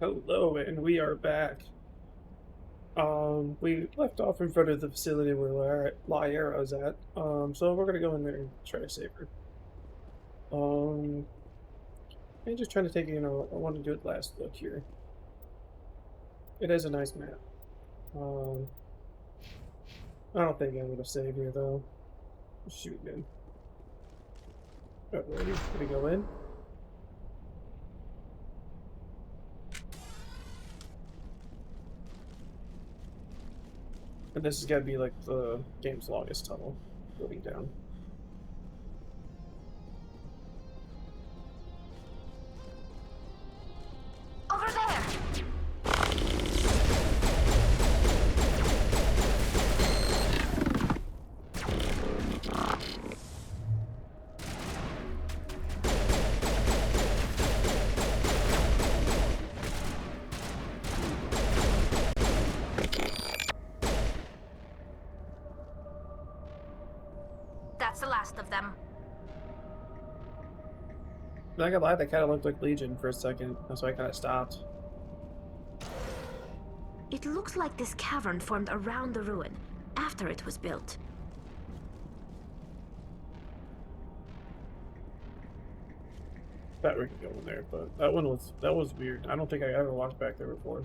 Hello, and we are back. We left off in front of the facility where Lyra's at. So we're gonna go in there and try to save her. Um, I'm just trying to take, I want to do it last look here. It is a nice map. Um, I don't think I'm gonna save here though. Shoot, man. Alrighty, gonna go in. And this is gotta be like the game's longest tunnel going down. Over there! That's the last of them. Not gonna lie, that kind of looked like Legion for a second. That's why I kind of stopped. It looks like this cavern formed around the ruin, after it was built. Bet we could go in there, but that was weird. I don't think I ever walked back there before.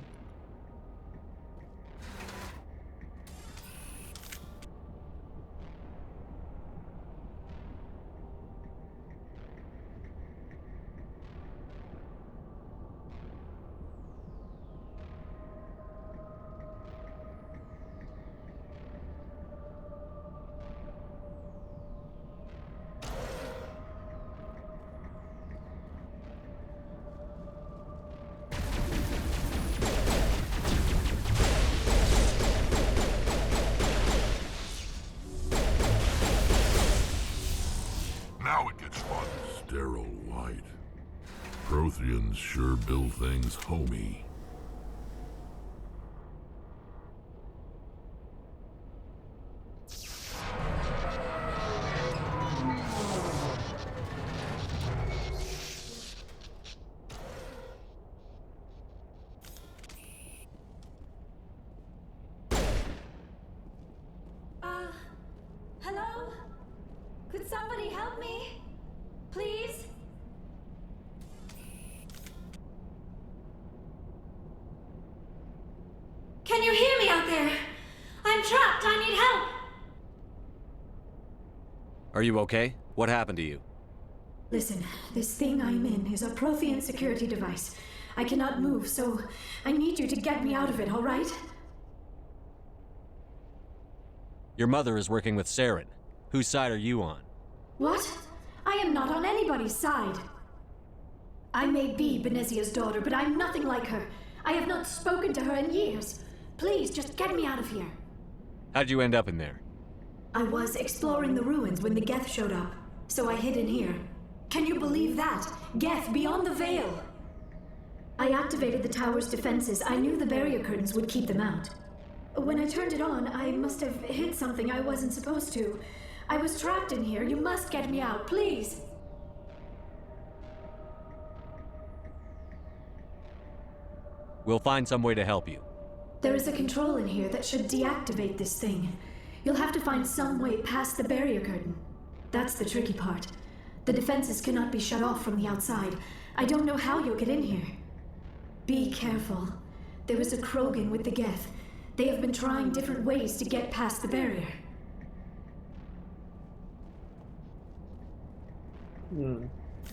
Now it gets fun. Sterile white. Protheans sure build things homey. Hello? Could somebody help me? Please? Can you hear me out there? I'm trapped. I need help. Are you okay? What happened to you? Listen, this thing I'm in is a Prothean security device. I cannot move, so I need you to get me out of it, all right? Your mother is working with Saren. Whose side are you on? What? I am not on anybody's side. I may be Benezia's daughter, but I'm nothing like her. I have not spoken to her in years. Please, just get me out of here. How'd you end up in there? I was exploring the ruins when the Geth showed up, so I hid in here. Can you believe that? Geth beyond the veil! I activated the tower's defenses. I knew the barrier curtains would keep them out. When I turned it on, I must have hit something I wasn't supposed to. I was trapped in here. You must get me out, please! We'll find some way to help you. There is a control in here that should deactivate this thing. You'll have to find some way past the barrier curtain. That's the tricky part. The defenses cannot be shut off from the outside. I don't know how you'll get in here. Be careful. There is a Krogan with the Geth. They have been trying different ways to get past the barrier.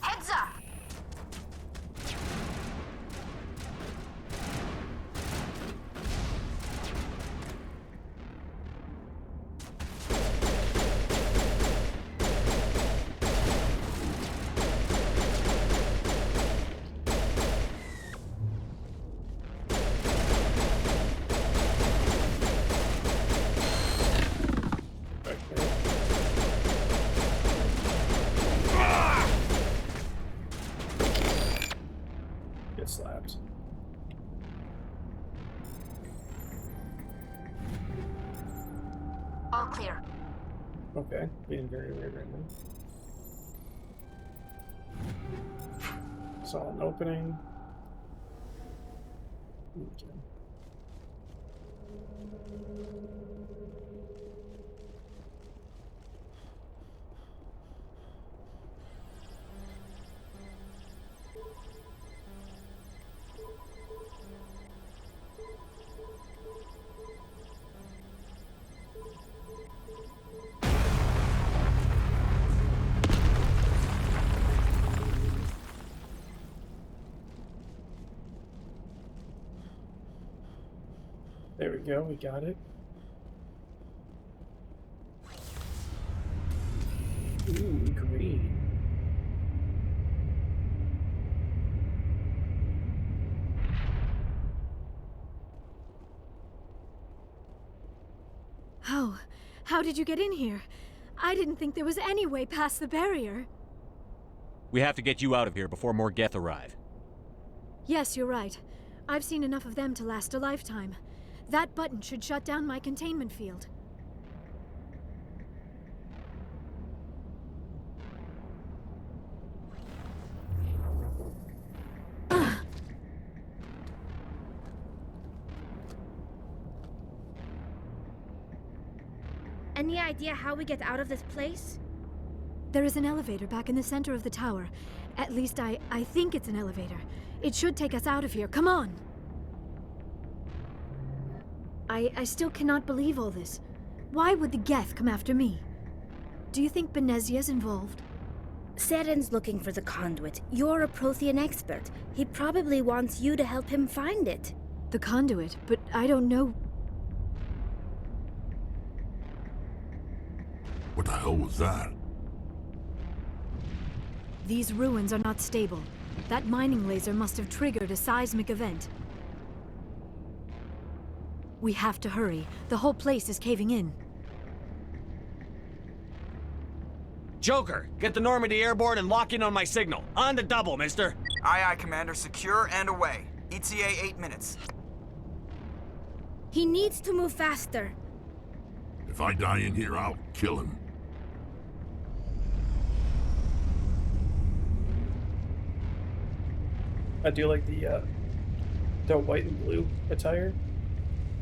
Heads up! Get slapped. All clear. Okay, being very weird right now. Saw an opening. Okay. There we go, we got it. Ooh, green. How did you get in here? I didn't think there was any way past the barrier. We have to get you out of here before more Geth arrive. Yes, you're right. I've seen enough of them to last a lifetime. That button should shut down my containment field. Any idea how we get out of this place? There is an elevator back in the center of the tower. At least I think it's an elevator. It should take us out of here. Come on! I still cannot believe all this. Why would the Geth come after me? Do you think Benezia's involved? Seren's looking for the conduit. You're a Prothean expert. He probably wants you to help him find it. The conduit, but I don't know. What the hell was that? These ruins are not stable. That mining laser must have triggered a seismic event. We have to hurry. The whole place is caving in. Joker, get the Normandy airborne and lock in on my signal. On the double, mister. Aye, aye, Commander. Secure and away. ETA 8 minutes. He needs to move faster. If I die in here, I'll kill him. I do like the white and blue attire.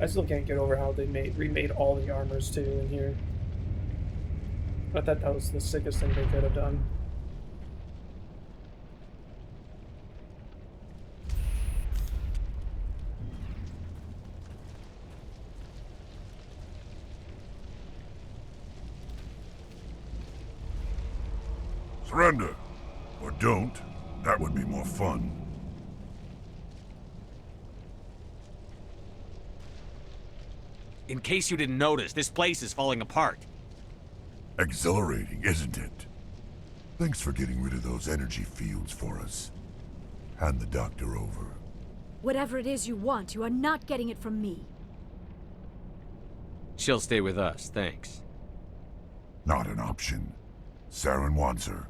I still can't get over how they remade all the armors too in here. I thought that was the sickest thing they could have done. Surrender. Or don't. That would be more fun. In case you didn't notice, this place is falling apart. Exhilarating, isn't it? Thanks for getting rid of those energy fields for us. Hand the doctor over. Whatever it is you want, you are not getting it from me. She'll stay with us, thanks. Not an option. Saren wants her,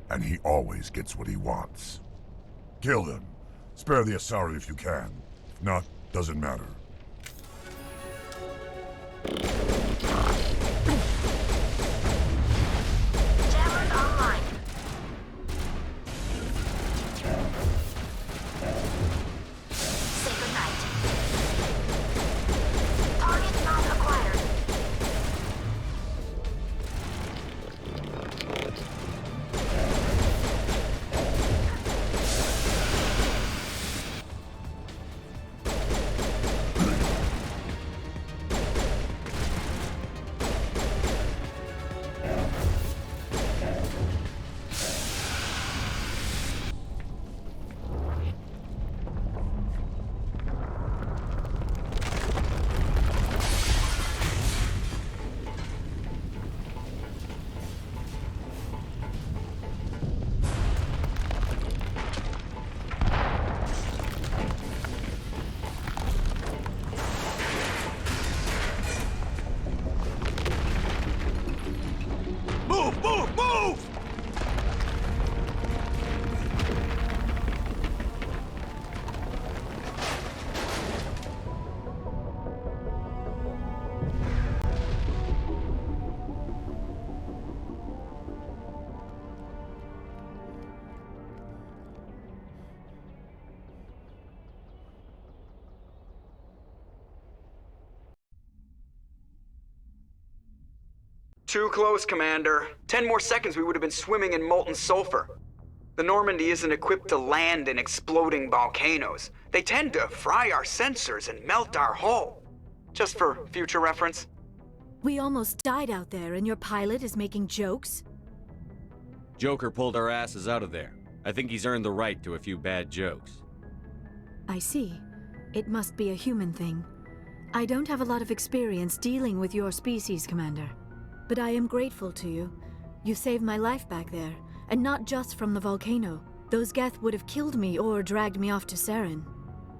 and he always gets what he wants. Kill him. Spare the Asari if you can. If not, doesn't matter. Jammers online. Say goodnight. Target not acquired. Too close, Commander. 10 more seconds we would have been swimming in molten sulfur. The Normandy isn't equipped to land in exploding volcanoes. They tend to fry our sensors and melt our hull. Just for future reference. We almost died out there, and your pilot is making jokes? Joker pulled our asses out of there. I think he's earned the right to a few bad jokes. I see. It must be a human thing. I don't have a lot of experience dealing with your species, Commander. But I am grateful to you. You saved my life back there, and not just from the volcano. Those Geth would have killed me or dragged me off to Saren.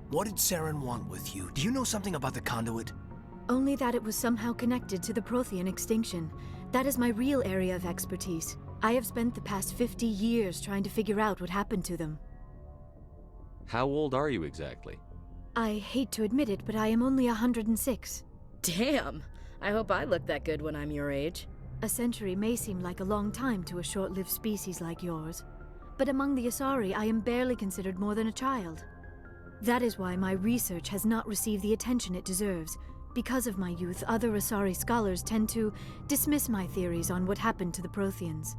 What did Saren want with you? Do you know something about the conduit? Only that it was somehow connected to the Prothean extinction. That is my real area of expertise. I have spent the past 50 years trying to figure out what happened to them. How old are you exactly? I hate to admit it, but I am only 106. Damn! I hope I look that good when I'm your age. A century may seem like a long time to a short-lived species like yours, but among the Asari, I am barely considered more than a child. That is why my research has not received the attention it deserves. Because of my youth, other Asari scholars tend to dismiss my theories on what happened to the Protheans.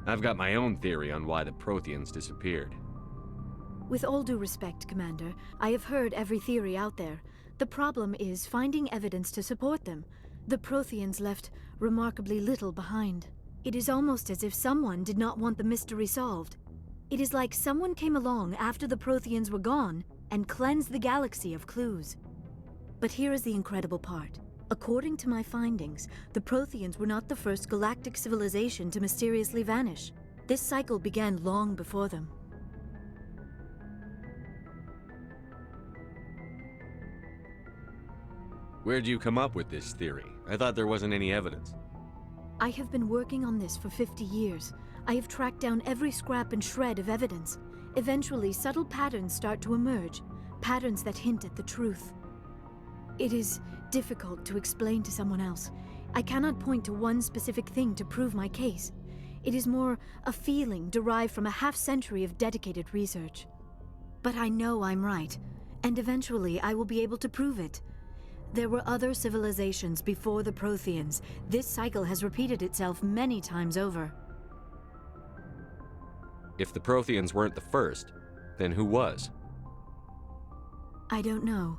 I've got my own theory on why the Protheans disappeared. With all due respect, Commander, I have heard every theory out there. The problem is finding evidence to support them. The Protheans left remarkably little behind. It is almost as if someone did not want the mystery solved. It is like someone came along after the Protheans were gone and cleansed the galaxy of clues. But here is the incredible part. According to my findings, the Protheans were not the first galactic civilization to mysteriously vanish. This cycle began long before them. Where'd you come up with this theory? I thought there wasn't any evidence. I have been working on this for 50 years. I have tracked down every scrap and shred of evidence. Eventually, subtle patterns start to emerge, patterns that hint at the truth. It is difficult to explain to someone else. I cannot point to one specific thing to prove my case. It is more a feeling derived from a half-century of dedicated research. But I know I'm right, and eventually I will be able to prove it. There were other civilizations before the Protheans. This cycle has repeated itself many times over. If the Protheans weren't the first, then who was? I don't know.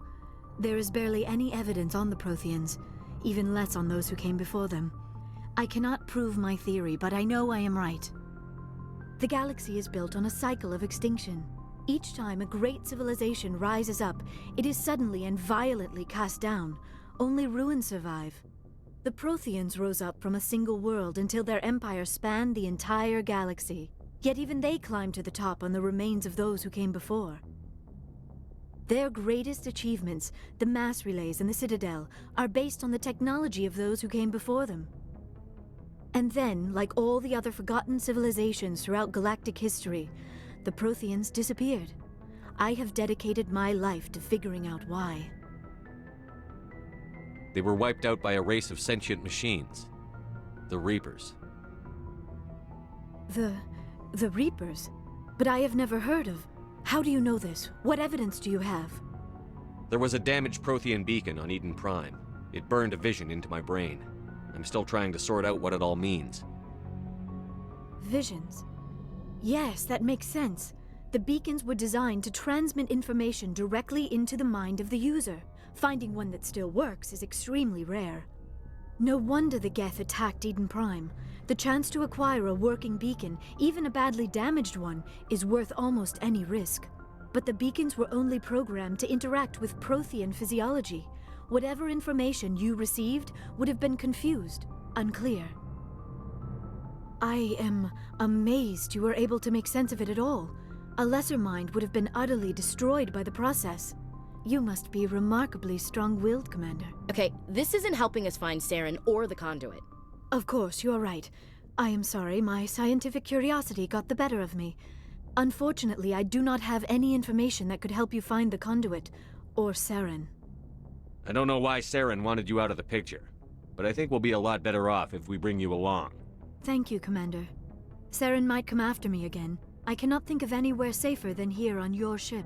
There is barely any evidence on the Protheans, even less on those who came before them. I cannot prove my theory, but I know I am right. The galaxy is built on a cycle of extinction. Each time a great civilization rises up, it is suddenly and violently cast down. Only ruins survive. The Protheans rose up from a single world until their empire spanned the entire galaxy. Yet even they climbed to the top on the remains of those who came before. Their greatest achievements, the mass relays and the Citadel, are based on the technology of those who came before them. And then, like all the other forgotten civilizations throughout galactic history, the Protheans disappeared. I have dedicated my life to figuring out why. They were wiped out by a race of sentient machines. The Reapers. The Reapers? But I have never heard of. How do you know this? What evidence do you have? There was a damaged Prothean beacon on Eden Prime. It burned a vision into my brain. I'm still trying to sort out what it all means. Visions. Yes, that makes sense. The beacons were designed to transmit information directly into the mind of the user. Finding one that still works is extremely rare. No wonder the Geth attacked Eden Prime. The chance to acquire a working beacon, even a badly damaged one, is worth almost any risk. But the beacons were only programmed to interact with Prothean physiology. Whatever information you received would have been confused, unclear. I am amazed you were able to make sense of it at all. A lesser mind would have been utterly destroyed by the process. You must be remarkably strong-willed, Commander. Okay, this isn't helping us find Saren or the conduit. Of course, you are right. I am sorry, my scientific curiosity got the better of me. Unfortunately, I do not have any information that could help you find the conduit, or Saren. I don't know why Saren wanted you out of the picture, but I think we'll be a lot better off if we bring you along. Thank you, Commander. Saren might come after me again. I cannot think of anywhere safer than here on your ship.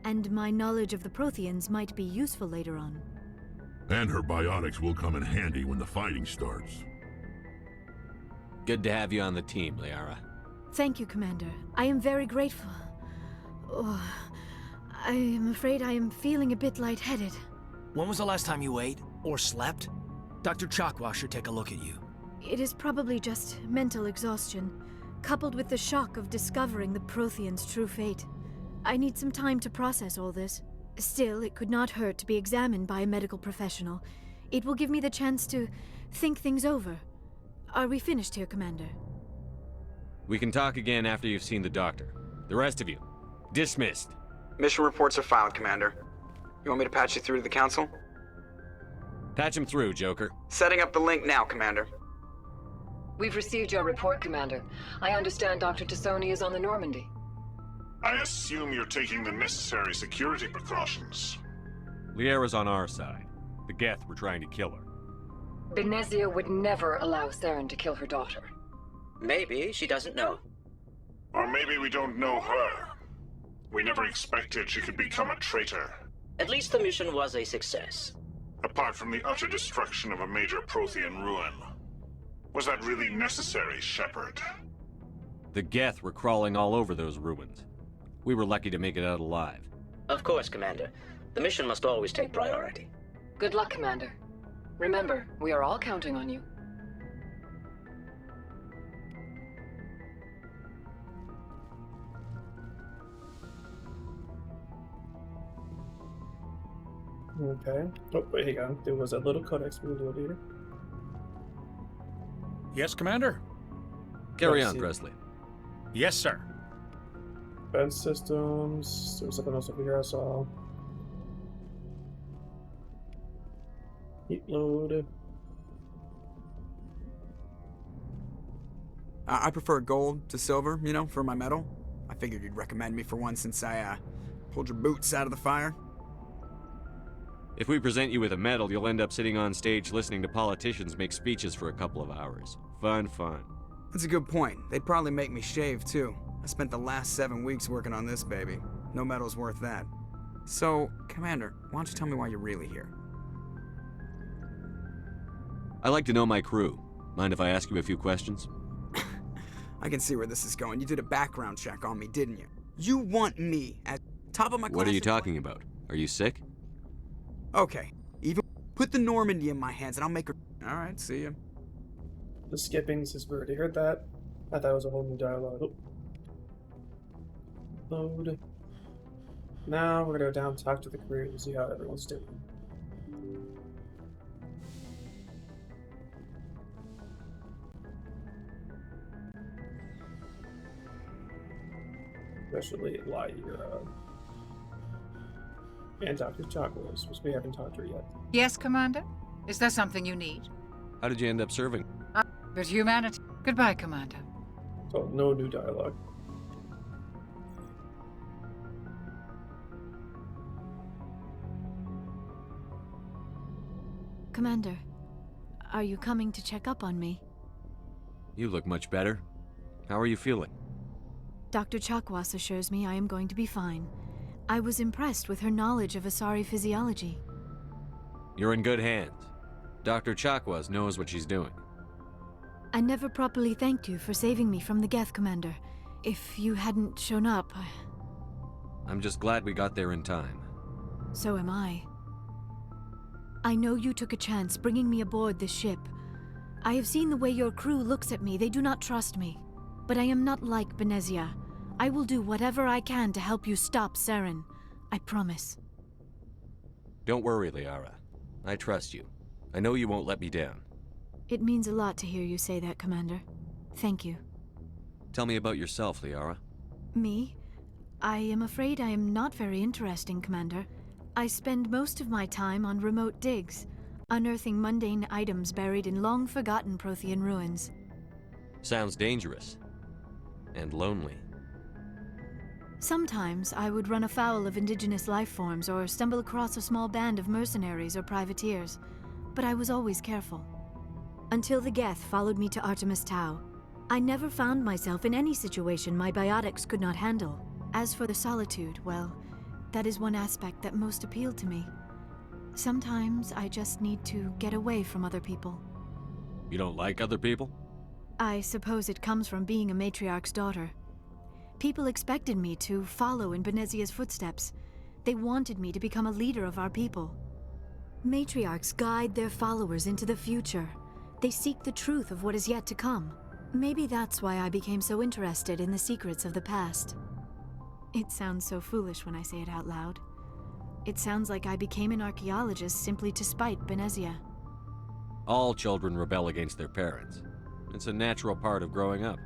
And my knowledge of the Protheans might be useful later on. And her biotics will come in handy when the fighting starts. Good to have you on the team, Liara. Thank you, Commander. I am very grateful. Oh, I am afraid I am feeling a bit lightheaded. When was the last time you ate or slept? Dr. Chakwa should take a look at you. It is probably just mental exhaustion, coupled with the shock of discovering the Protheans' true fate. I need some time to process all this. Still, it could not hurt to be examined by a medical professional. It will give me the chance to think things over. Are we finished here, Commander? We can talk again after you've seen the doctor. The rest of you, dismissed. Mission reports are filed, Commander. You want me to patch you through to the Council? Patch him through, Joker. Setting up the link now, Commander. We've received your report, Commander. I understand Dr. Tassoni is on the Normandy. I assume you're taking the necessary security precautions. Liara's on our side. The Geth were trying to kill her. Benezia would never allow Saren to kill her daughter. Maybe she doesn't know. Or maybe we don't know her. We never expected she could become a traitor. At least the mission was a success. Apart from the utter destruction of a major Prothean ruin. Was that really necessary, Shepard? The Geth were crawling all over those ruins. We were lucky to make it out alive. Of course, Commander. The mission must always take priority. Good luck, Commander. Remember, we are all counting on you. Okay. Oh, wait, hang on. There was a little codex we do here. Yes, Commander? Carry Let's on, see. Presley. Yes, sir. Defense systems. There was something else over here I saw. Heat load. I prefer gold to silver, you know, for my medal. I figured you'd recommend me for one since I, pulled your boots out of the fire. If we present you with a medal, you'll end up sitting on stage listening to politicians make speeches for a couple of hours. Fun. That's a good point. They'd probably make me shave, too. I spent the last 7 weeks working on this baby. No medal's worth that. So, Commander, why don't you tell me why you're really here? I like to know my crew. Mind if I ask you a few questions? I can see where this is going. You did a background check on me, didn't you? You want me at top of my class? What are you talking about? Are you sick? Okay, even put the Normandy in my hands and I'll make her... Alright, see ya. The skippings, as we already heard that. I thought it was a whole new dialogue. Oh. Load. Now we're gonna go down and talk to the crew and see how everyone's doing. Especially Lyra and Dr. Chakwas, which we haven't talked to her yet. Yes, Commander? Is there something you need? How did you end up serving? But humanity. Goodbye, Commander. So, no new dialogue. Commander, are you coming to check up on me? You look much better. How are you feeling? Dr. Chakwas assures me I am going to be fine. I was impressed with her knowledge of Asari physiology. You're in good hands. Dr. Chakwas knows what she's doing. I never properly thanked you for saving me from the Geth, Commander. If you hadn't shown up, I'm just glad we got there in time. So am I. I know you took a chance bringing me aboard this ship. I have seen the way your crew looks at me. They do not trust me. But I am not like Benezia. I will do whatever I can to help you stop Saren. I promise. Don't worry, Liara. I trust you. I know you won't let me down. It means a lot to hear you say that, Commander. Thank you. Tell me about yourself, Liara. Me? I am afraid I am not very interesting, Commander. I spend most of my time on remote digs, unearthing mundane items buried in long-forgotten Prothean ruins. Sounds dangerous. And lonely. Sometimes I would run afoul of indigenous life forms or stumble across a small band of mercenaries or privateers, but I was always careful. Until the Geth followed me to Artemis Tau. I never found myself in any situation my biotics could not handle. As for the solitude, well, That is one aspect that most appealed to me. Sometimes I just need to get away from other people. You don't like other people? I suppose it comes from being a matriarch's daughter. People expected me to follow in Benezia's footsteps. They wanted me to become a leader of our people. Matriarchs guide their followers into the future. They seek the truth of what is yet to come. Maybe that's why I became so interested in the secrets of the past. It sounds so foolish when I say it out loud. It sounds like I became an archaeologist simply to spite Benezia. All children rebel against their parents. It's a natural part of growing up.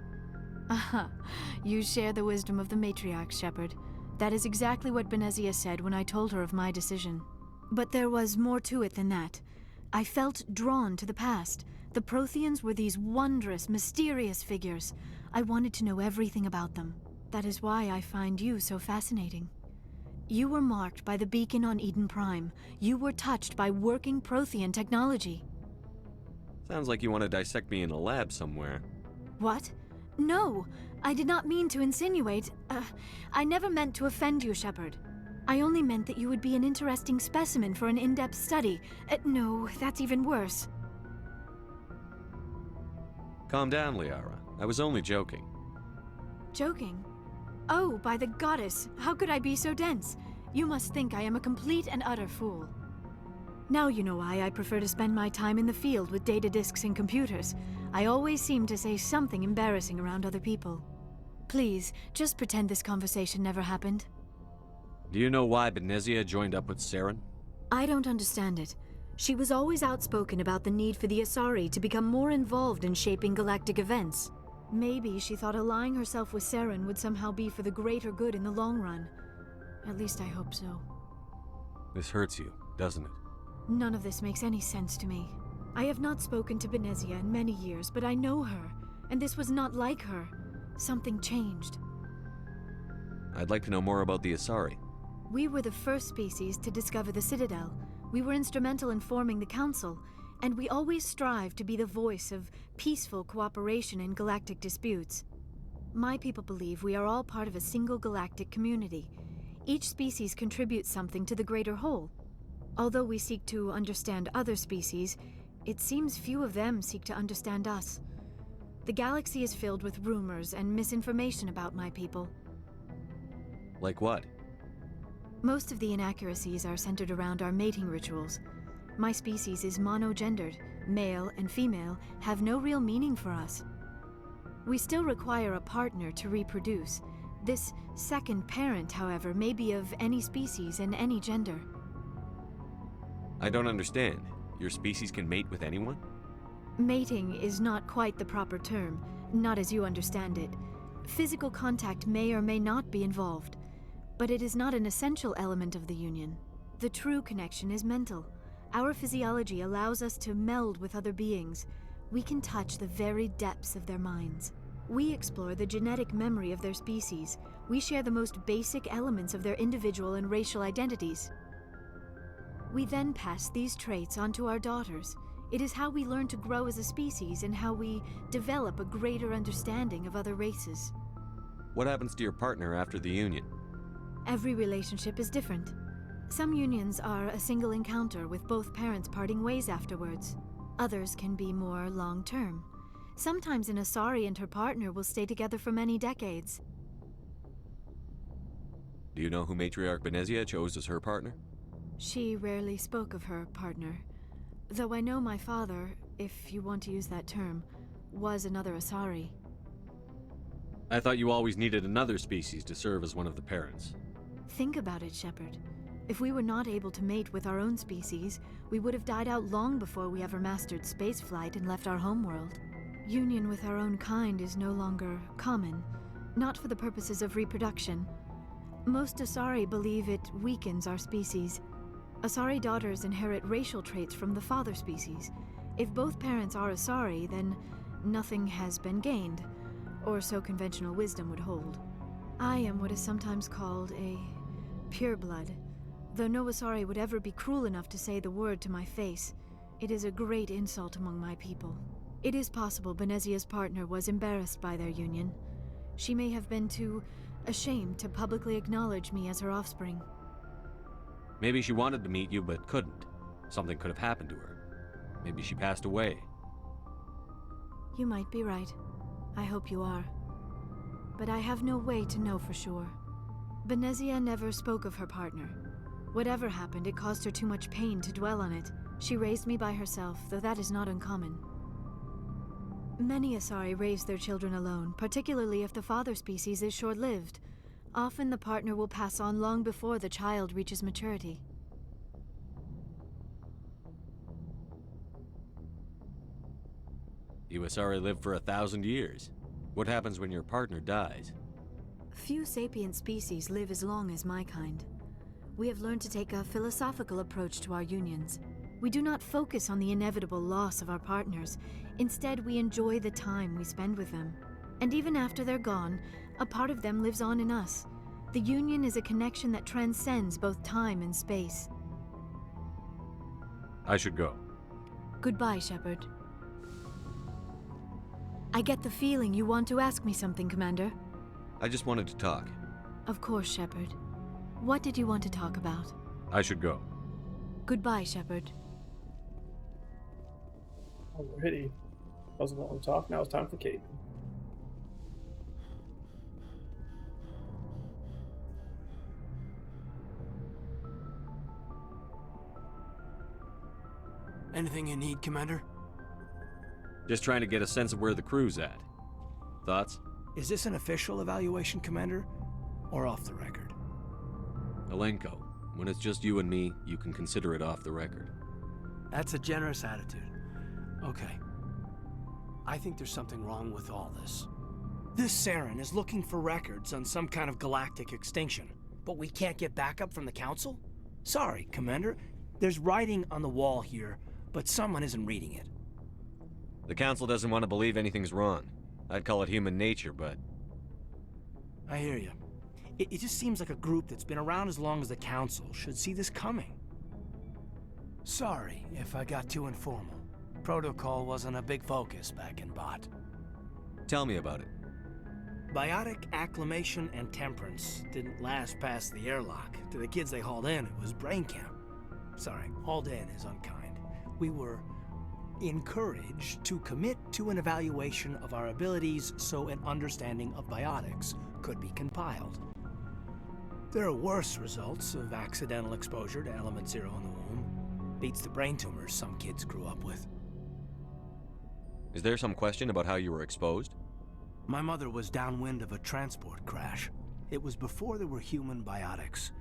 Aha, you share the wisdom of the matriarch, Shepard. That is exactly what Benezia said when I told her of my decision. But there was more to it than that. I felt drawn to the past. The Protheans were these wondrous, mysterious figures. I wanted to know everything about them. That is why I find you so fascinating. You were marked by the beacon on Eden Prime. You were touched by working Prothean technology. Sounds like you want to dissect me in a lab somewhere. What? No! I did not mean to insinuate. I never meant to offend you, Shepard. I only meant that you would be an interesting specimen for an in-depth study. No, that's even worse. Calm down, Liara. I was only joking. Joking? Oh, by the goddess, how could I be so dense? You must think I am a complete and utter fool. Now you know why I prefer to spend my time in the field with data disks and computers. I always seem to say something embarrassing around other people. Please, just pretend this conversation never happened. Do you know why Benezia joined up with Saren? I don't understand it. She was always outspoken about the need for the Asari to become more involved in shaping galactic events. Maybe she thought allying herself with Saren would somehow be for the greater good in the long run. At least I hope so. This hurts you, doesn't it? None of this makes any sense to me. I have not spoken to Benezia in many years, but I know her, and this was not like her. Something changed. I'd like to know more about the Asari. We were the first species to discover the Citadel. We were instrumental in forming the Council, and we always strive to be the voice of peaceful cooperation in galactic disputes. My people believe we are all part of a single galactic community. Each species contributes something to the greater whole. Although we seek to understand other species, it seems few of them seek to understand us. The galaxy is filled with rumors and misinformation about my people. Like what? Most of the inaccuracies are centered around our mating rituals. My species is monogendered. Male and female have no real meaning for us. We still require a partner to reproduce. This second parent, however, may be of any species and any gender. I don't understand. Your species can mate with anyone? Mating is not quite the proper term, not as you understand it. Physical contact may or may not be involved, but it is not an essential element of the union. The true connection is mental. Our physiology allows us to meld with other beings. We can touch the very depths of their minds. We explore the genetic memory of their species. We share the most basic elements of their individual and racial identities. We then pass these traits onto our daughters. It is how we learn to grow as a species and how we develop a greater understanding of other races. What happens to your partner after the union? Every relationship is different. Some unions are a single encounter with both parents parting ways afterwards. Others can be more long-term. Sometimes an Asari and her partner will stay together for many decades. Do you know who Matriarch Benezia chose as her partner? She rarely spoke of her partner. Though I know my father, if you want to use that term, was another Asari. I thought you always needed another species to serve as one of the parents. Think about it, Shepard. If we were not able to mate with our own species, we would have died out long before we ever mastered spaceflight and left our homeworld. Union with our own kind is no longer common, not for the purposes of reproduction. Most Asari believe it weakens our species. Asari daughters inherit racial traits from the father species. If both parents are Asari, then nothing has been gained, or so conventional wisdom would hold. I am what is sometimes called a pureblood, though no Asari would ever be cruel enough to say the word to my face. It is a great insult among my people. It is possible Benezia's partner was embarrassed by their union. She may have been too ashamed to publicly acknowledge me as her offspring. Maybe she wanted to meet you but couldn't. Something could have happened to her. Maybe she passed away. You might be right. I hope you are. But I have no way to know for sure. Venezia never spoke of her partner. Whatever happened, it caused her too much pain to dwell on it. She raised me by herself, though that is not uncommon. Many Asari raise their children alone, particularly if the father species is short-lived. Often the partner will pass on long before the child reaches maturity. You Asari live for 1,000 years. What happens when your partner dies? Few sapient species live as long as my kind. We have learned to take a philosophical approach to our unions. We do not focus on the inevitable loss of our partners. Instead, we enjoy the time we spend with them. And even after they're gone, a part of them lives on in us. The union is a connection that transcends both time and space. I should go. Goodbye, Shepard. I get the feeling you want to ask me something, Commander. I just wanted to talk. Of course, Shepard. What did you want to talk about? I should go. Goodbye, Shepard. Alrighty. That was a long talk. Now it's time for Kate. Anything you need, Commander? Just trying to get a sense of where the crew's at. Thoughts? Is this an official evaluation, Commander? Or off the record? Alenko, when it's just you and me, you can consider it off the record. That's a generous attitude. Okay. I think there's something wrong with all this. This Saren is looking for records on some kind of galactic extinction, but we can't get backup from the Council? Sorry, Commander. There's writing on the wall here, but someone isn't reading it. The Council doesn't want to believe anything's wrong. I'd call it human nature, but... I hear you. It just seems like a group that's been around as long as the Council should see this coming. Sorry if I got too informal. Protocol wasn't a big focus back in Bot. Tell me about it. Biotic acclimation and temperance didn't last past the airlock. To the kids they hauled in, it was brain camp. Sorry, hauled in is unkind. We were encouraged to commit to an evaluation of our abilities so an understanding of biotics could be compiled. There are worse results of accidental exposure to element 0 in the womb. Beats the brain tumors some kids grew up with. Is there some question about how you were exposed? My mother was downwind of a transport crash. It was before there were human biotics,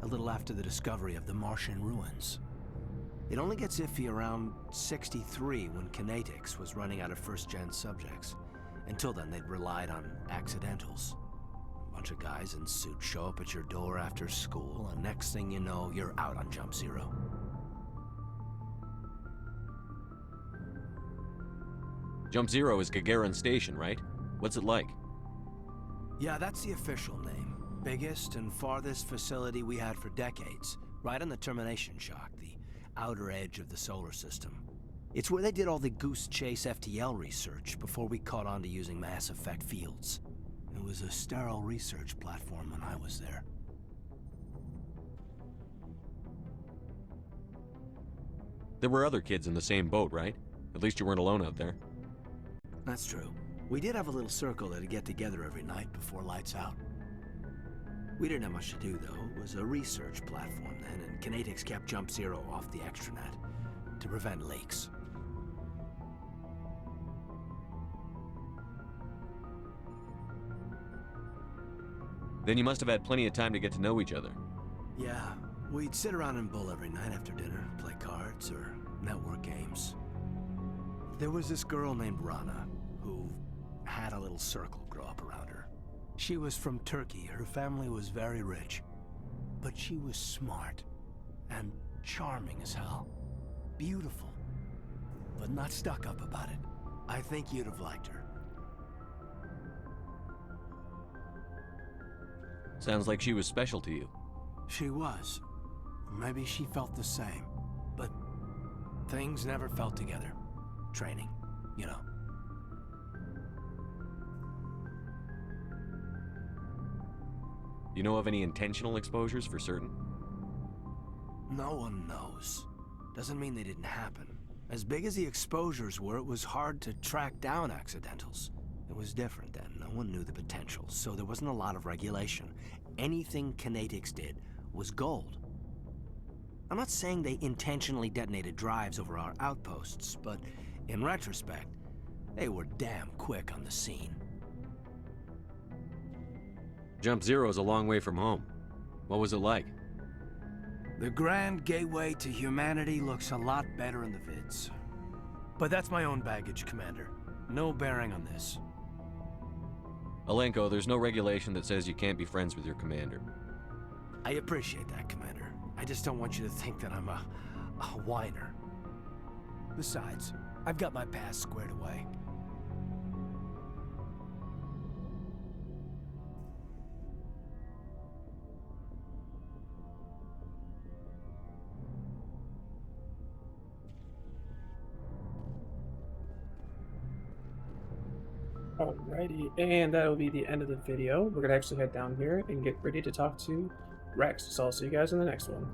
a little after the discovery of the Martian ruins. It only gets iffy around 63 when Kinetics was running out of first-gen subjects. Until then, they'd relied on accidentals. A bunch of guys in suits show up at your door after school, and next thing you know, you're out on Jump Zero. Jump Zero is Gagarin Station, right? What's it like? Yeah, that's the official name. Biggest and farthest facility we had for decades. Right on the termination shock, the outer edge of the solar system. It's where they did all the Goose Chase FTL research before we caught on to using mass effect fields. It was a sterile research platform when I was there. There were other kids in the same boat, right? At least you weren't alone out there. That's true. We did have a little circle that'd get together every night before lights out. We didn't have much to do, though. It was a research platform then, and Kinetics kept Jump Zero off the extranet to prevent leaks. Then you must have had plenty of time to get to know each other. Yeah, we'd sit around and bull every night after dinner, play cards or network games. There was this girl named Rana, who had a little circle grow up around her. She was from Turkey. Her family was very rich. But she was smart and charming as hell. Beautiful, but not stuck up about it. I think you'd have liked her. Sounds like she was special to you. She was. Maybe she felt the same. But things never felt together. Training, you know. You know of any intentional exposures for certain? No one knows. Doesn't mean they didn't happen. As big as the exposures were, it was hard to track down accidentals. It was different then. No one knew the potential, so there wasn't a lot of regulation. Anything Kinetics did was gold. I'm not saying they intentionally detonated drives over our outposts, but in retrospect, they were damn quick on the scene. Jump Zero's a long way from home. What was it like? The Grand Gateway to Humanity looks a lot better in the vids. But that's my own baggage, Commander. No bearing on this. Alenko, there's no regulation that says you can't be friends with your commander. I appreciate that, Commander. I just don't want you to think that I'm a whiner. Besides, I've got my past squared away. Alrighty, and that'll be the end of the video. We're gonna actually head down here and get ready to talk to Rex. So I'll see you guys in the next one.